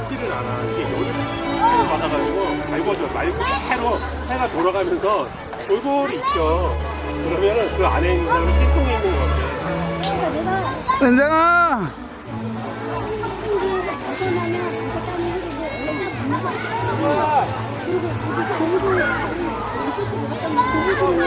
습지를 않아. 이게 여름을 받아가지고 말고죠. 말고 해로 해가 돌아가면서 골고루 있죠. 그러면은 그 안에 있는 사람이 띵통에 있는 것 같아. 은정아! 그리고